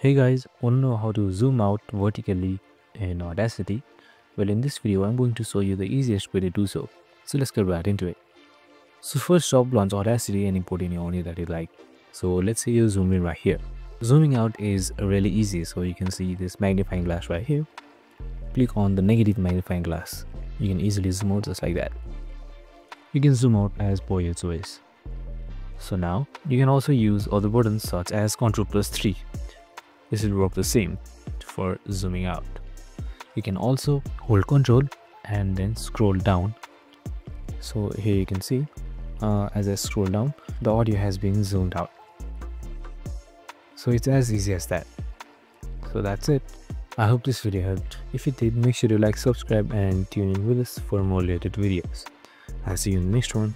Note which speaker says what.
Speaker 1: Hey guys, wanna know how to zoom out vertically in Audacity? Well, in this video, I'm going to show you the easiest way to do so. So let's get right into it. So first stop, launch Audacity and import any audio that you like. So let's say you zoom in right here. Zooming out is really easy. So you can see this magnifying glass right here. Click on the negative magnifying glass. You can easily zoom out just like that. You can zoom out as per your choice. So now you can also use other buttons such as Ctrl+3. This will work the same for zooming out. You can also hold Ctrl and then scroll down. So here you can see as I scroll down, the audio has been zoomed out. So it's as easy as that. So that's it. I hope this video helped. If it did, make sure to like, subscribe and tune in with us for more related videos. I'll see you in the next one.